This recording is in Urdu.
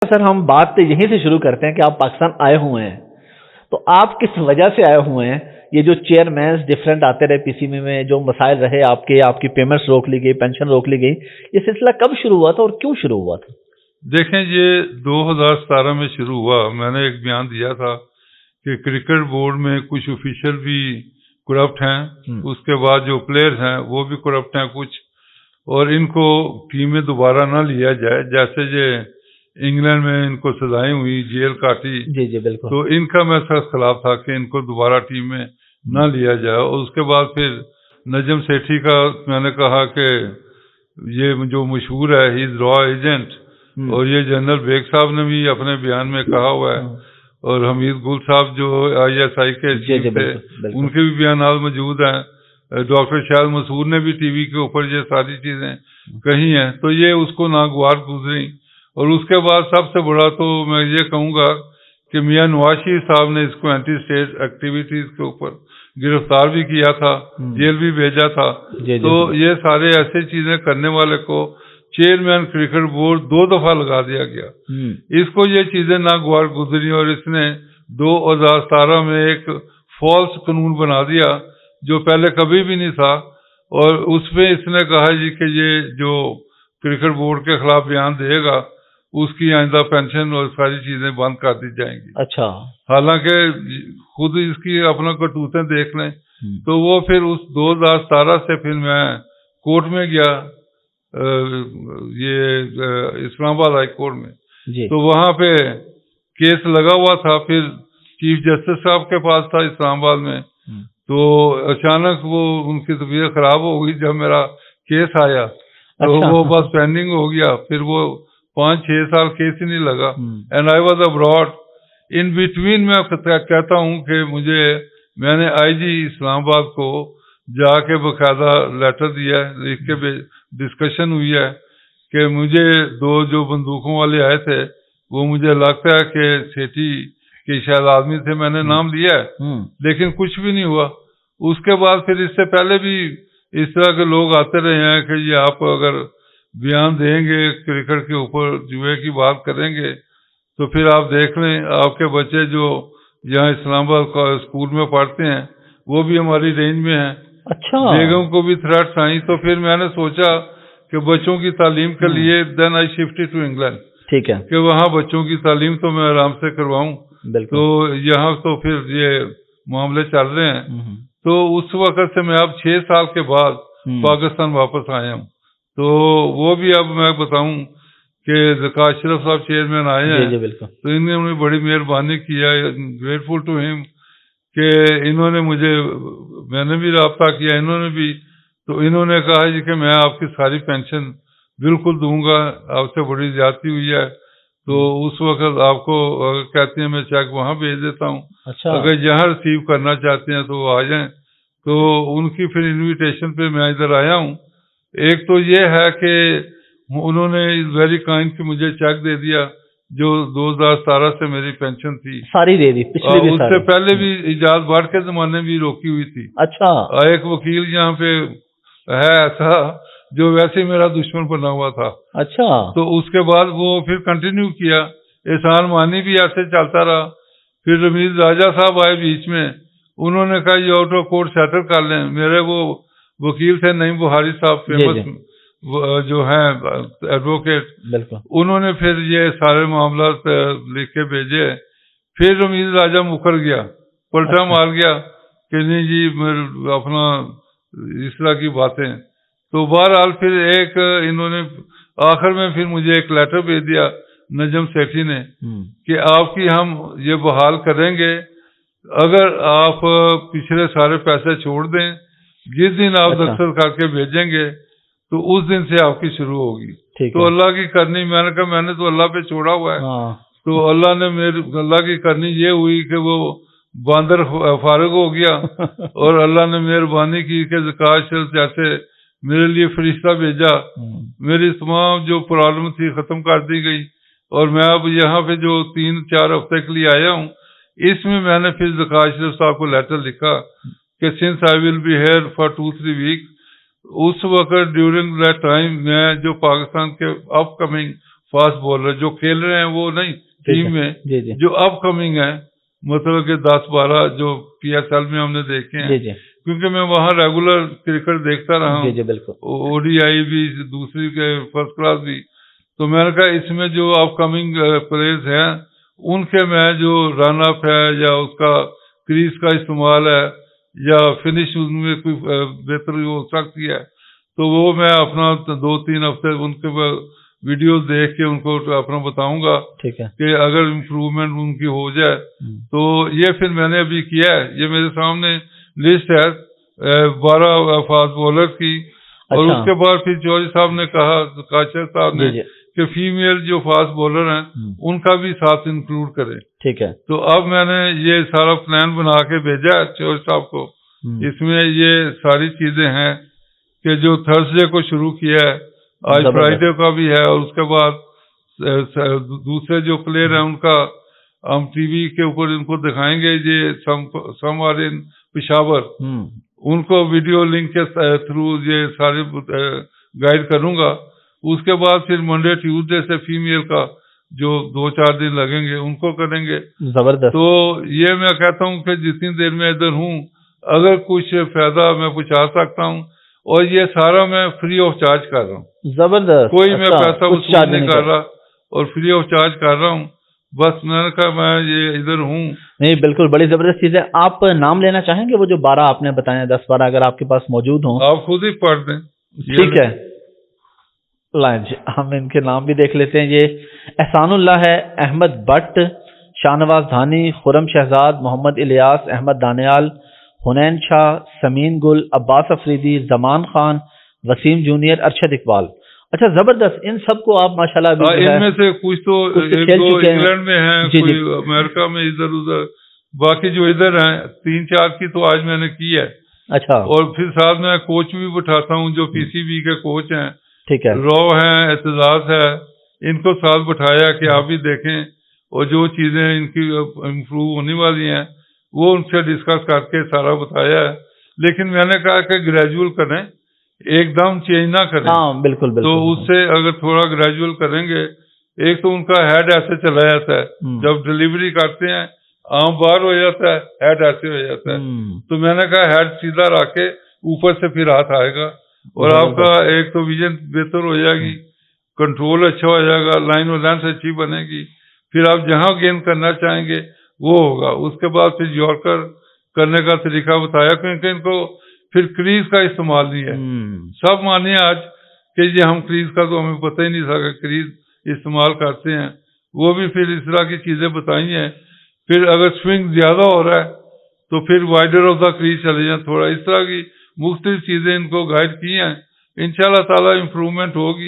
سر ہم بات یہیں سے شروع کرتے ہیں کہ آپ پاکستان آئے ہوئے ہیں، تو آپ کس وجہ سے آئے ہوئے ہیں؟ یہ جو چیئرمینز ڈفرینٹ آتے رہے پی سی بی میں، جو مسائل رہے آپ کی پیمنٹس روک لی گئی، پینشن روک لی گئی، یہ سلسلہ کب شروع ہوا تھا اور کیوں شروع ہوا تھا؟ دیکھیں، یہ 2017 میں شروع ہوا. میں نے ایک بیان دیا تھا کہ کرکٹ بورڈ میں کچھ آفیشل بھی کرپٹ ہیں، اس کے بعد جو پلیئرز ہیں وہ بھی کرپٹ ہیں کچھ، اور ان کو ٹیم میں دوبارہ نہ لیا جائے. جیسے یہ انگلینڈ میں ان کو سزائیں ہوئی، جیل کاٹی، جی بالکل. تو ان کا میں سخت خلاف تھا کہ ان کو دوبارہ ٹیم میں نہ لیا جائے. اور اس کے بعد پھر نجم سیٹھی کا میں نے کہا کہ یہ جو مشہور ہے ہی از را ایجنٹ، اور یہ جنرل بیگ صاحب نے بھی اپنے بیان میں کہا ہوا ہے، اور حمید گل صاحب جو آئی ایس آئی کے چیف تھے ان کے بھی بیانات موجود ہیں. ڈاکٹر شاہد مسعود نے بھی ٹی وی کے اوپر یہ ساری چیزیں کہی ہیں. تو یہ اس کو ناگوار گزری. اور اس کے بعد سب سے بڑا تو میں یہ کہوں گا کہ میاں نواز شریف صاحب نے اس کو اینٹی اسٹیٹ ایکٹیویٹیز کے اوپر گرفتار بھی کیا تھا، جیل بھی بھیجا تھا. تو یہ سارے ایسے چیزیں کرنے والے کو چیئرمین کرکٹ بورڈ 2 دفعہ لگا دیا گیا. اس کو یہ چیزیں ناگوار گزری، اور اس نے 2017 میں ایک فالس قانون بنا دیا جو پہلے کبھی بھی نہیں تھا. اور اس میں اس نے کہا جی کہ یہ جو کرکٹ بورڈ کے خلاف بیان دے گا اس کی آئندہ پینشن اور ساری چیزیں بند کر دی جائیں گی. اچھا. حالانکہ خود اس کی اپنا کرتوتیں دیکھ لیں. تو وہ پھر اس 2017 سے پھر میں کورٹ میں گیا، یہ اسلام آباد ہائی کورٹ میں. تو وہاں پہ کیس لگا ہوا تھا. پھر چیف جسٹس صاحب کے پاس تھا اسلام آباد میں. تو اچانک وہ ان کی طبیعت خراب ہو گئی. جب میرا کیس آیا تو وہ بس پینڈنگ ہو گیا. پھر وہ 5-6 سال کیس ہی نہیں لگا. And I was abroad. In between میں کہتا ہوں کہ میں نے آئی جی اسلام آباد کو جا کے باقاعدہ لیٹر دیا ہے، لکھ کے ڈسکشن ہوئی ہے کہ مجھے 2 جو بندوقوں والے آئے تھے وہ مجھے لگتا ہے کہ سیٹھی کے شاید آدمی تھے، میں نے نام لیا ہے، لیکن کچھ بھی نہیں ہوا. اس کے بعد پھر اس سے پہلے بھی اس طرح کے لوگ آتے رہے ہیں کہ یہ آپ اگر بیان دیں گے کرکٹ کے اوپر، جوئے کی بات کریں گے، تو پھر آپ دیکھ لیں آپ کے بچے جو یہاں اسلام آباد اسکول میں پڑھتے ہیں وہ بھی ہماری رینج میں ہیں. اچھا. بیگم کو بھی تھریٹس آئیں. تو پھر میں نے سوچا کہ بچوں کی تعلیم کے لیے دین آئی شفٹڈ ٹو انگلینڈ. ٹھیک ہے. کہ وہاں بچوں کی تعلیم تو میں آرام سے کرواؤں. تو یہاں تو پھر یہ معاملے چل رہے ہیں. تو اس وقت سے میں اب 6 سال کے بعد پاکستان واپس آیا ہوں. تو وہ بھی اب میں بتاؤں کہ ذکا اشرف صاحب چیئرمین آئے ہیں. تو انہوں نے بڑی مہربانی کیا، گریٹفل ٹو ہم، کہ انہوں نے میں نے بھی رابطہ کیا، انہوں نے بھی. تو انہوں نے کہا جی کہ میں آپ کی ساری پینشن بالکل دوں گا، آپ سے بڑی زیادتی ہوئی ہے. تو اس وقت آپ کو اگر کہتے ہیں میں چیک وہاں بھیج دیتا ہوں. اگر یہاں ریسیو کرنا چاہتے ہیں تو وہ آ جائیں. تو ان کی پھر انویٹیشن پہ میں ادھر آیا ہوں. ایک تو یہ ہے کہ انہوں نے ویری کائنڈ کہ مجھے چیک دے دیا جو 2017 سے میری پینشن تھی ساری دے دی. اس سے پہلے بھی ایجاد بڑھ کے زمانے بھی روکی ہوئی تھی. اچھا. ایک وکیل یہاں پہ ہے ایسا جو ویسے میرا دشمن بنا ہوا تھا. اچھا. تو اس کے بعد وہ پھر کنٹینیو کیا. احسان مانی بھی ایسے چلتا رہا. پھر رمیز راجہ صاحب آئے بیچ میں، انہوں نے کہا یہ آؤٹ آف کورٹ سیٹل کر لیں. میرے وہ وکیل تھے نعیم بخاری صاحب، فیمس جو ہیں ایڈوکیٹ، انہوں نے پھر یہ سارے معاملات لکھ کے بھیجے. پھر رمیز راجہ مکر گیا، پلٹا مار گیا کہ نہیں جی اپنا اس طرح کی باتیں. تو بہرحال پھر ایک انہوں نے آخر میں پھر مجھے ایک لیٹر بھیج دیا نجم سیٹھی نے کہ آپ کی ہم یہ بحال کریں گے اگر آپ پچھلے سارے پیسے چھوڑ دیں. جس دن آپ دستخط کر کے بھیجیں گے تو اس دن سے آپ کی شروع ہوگی. تو اللہ کی کرنی، میں نے کہا میں نے تو اللہ پہ چھوڑا ہوا ہے. تو اللہ کی کرنی یہ ہوئی کہ وہ باندر فارغ ہو گیا اور اللہ نے مہربانی کی کہ زکات شرف جیسے میرے لیے فرشتہ بھیجا. میری تمام جو پرابلم تھی ختم کر دی گئی. اور میں اب یہاں پہ جو 3-4 ہفتے کے لیے آیا ہوں، اس میں نے پھر زکات شرف صاحب کو لیٹر لکھا کہ since I will be here for 2-3 week. اس وقت ڈیورنگ دیٹ ٹائم میں جو پاکستان کے اپ کمنگ فاسٹ بولر جو کھیل رہے ہیں وہ نہیں ٹیم میں، جی جی جو اپ کمنگ ہے، مطلب کہ 10-12 جو پی ایس ایل میں ہم نے دیکھے ہیں، جی جی کیونکہ میں وہاں ریگولر کرکٹ دیکھتا رہا جی ہوں، جی بالکل او ڈی آئی بھی، دوسری کے فرسٹ کلاس بھی، تو میں نے کہا اس میں جو اپ کمنگ پلیئرز ہیں ان کے میں جو رن اپ ہے یا اس کا کریز کا استعمال ہے یا فنش ان میں کوئی بہتر ہو سکتی ہے، تو وہ میں اپنا 2-3 ہفتے ان کے ویڈیوز دیکھ کے ان کو اپنا بتاؤں گا ٹھیک ہے کہ اگر امپروومنٹ ان کی ہو جائے تو یہ پھر میں نے ابھی کیا ہے، یہ میرے سامنے لسٹ ہے 12 فاسٹ بولر کی، اور اچھا اس کے بعد پھر چودھری صاحب نے کہا، کاشر صاحب جی نے، جی کہ فیمیل جو فاسٹ بولر ہیں ان کا بھی ساتھ انکلوڈ کریں. ٹھیک ہے تو اب میں نے یہ سارا پلان بنا کے بھیجا ہے چودھری صاحب کو. اس میں یہ ساری چیزیں ہیں کہ جو تھرسڈے کو شروع کیا ہے، آج فرائیڈے کا بھی ہے، اور اس کے بعد دوسرے جو پلیئر ہیں ان کا ہم ٹی وی کے اوپر ان کو دکھائیں گے. یہ سم آر ان پشاور، ان کو ویڈیو لنک کے تھرو یہ سارے گائیڈ کروں گا. اس کے بعد پھر منڈے ٹیوزڈے سے فیمیل کا جو 2-4 دن لگیں گے ان کو کریں گے. زبردست. تو یہ میں کہتا ہوں کہ جتنی دیر میں ادھر ہوں اگر کچھ فائدہ میں پہنچا سکتا ہوں، اور یہ سارا میں فری آف چارج کر رہا ہوں. زبردست. کوئی میں پیسہ وصول نہیں کر رہا اور فری آف چارج کر رہا ہوں. بس میں نے کہا میں یہ ادھر ہوں. نہیں بالکل بڑی زبردست چیز ہے. آپ نام لینا چاہیں گے وہ جو 12 آپ نے بتائے 10-12 اگر آپ کے پاس موجود ہوں؟ آپ خود ہی پڑھ دیں. ٹھیک ہے لائن ہم ان کے نام بھی دیکھ لیتے ہیں. یہ احسان اللہ ہے، احمد بٹ، شاہ نواز دھانی، خرم شہزاد، محمد الیاس، احمد دانیال، حنین شاہ، سمین گل، عباس افریدی، زمان خان، وسیم جونیئر، ارشد اقبال. اچھا زبردست. ان سب کو آپ ماشاءاللہ ان میں سے کچھ تو انگلینڈ میں ہیں، کوئی امریکہ میں، ادھر ادھر. باقی جو ادھر ہیں 3-4 کی تو آج میں نے کی ہے. اچھا. اور پھر ساتھ میں کوچ بھی بٹھاتا ہوں جو پی سی بی کے کوچ ہیں. ٹھیک ہے. رو ہیں، اعتزاز ہے، ان کو ساتھ بٹھایا کہ آپ بھی دیکھیں اور جو چیزیں ان کی امپروو ہونے والی ہیں وہ ان سے ڈسکس کر کے سارا بتایا ہے. لیکن میں نے کہا کہ گریجول کریں، ایک دم چینج نہ کریں. ہاں بالکل بالکل. تو اس سے اگر تھوڑا گریجول کریں گے، ایک تو ان کا ہیڈ ایسے چلا جاتا ہے، جب ڈلیوری کرتے ہیں آم باہر ہو جاتا ہے، ہیڈ ایسے ہو جاتا ہے. تو میں نے کہا ہیڈ سیدھا رکھ کے اوپر سے پھر ہاتھ آئے گا اور آپ کا ایک تو ویژن بہتر ہو جائے گی، کنٹرول اچھا ہو جائے گا، لائن اور لینس اچھی بنے گی. پھر آپ جہاں گیند کرنا چاہیں گے وہ ہوگا. اس کے بعد پھر یارکر کرنے کا طریقہ بتایا، کیونکہ ان کو پھر کریز کا استعمال نہیں ہے. سب مانیے آج کہ یہ ہم کریز کا تو ہمیں پتہ ہی نہیں تھا کہ کریز استعمال کرتے ہیں. وہ بھی پھر اس طرح کی چیزیں بتائی ہیں. پھر اگر سوئنگ زیادہ ہو رہا ہے تو پھر وائڈر آف دا کریز چلے جائیں. تھوڑا اس طرح کی مختلف چیزیں ان کو گائیڈ کی ہیں. انشاءاللہ تعالی امپروومنٹ ہوگی.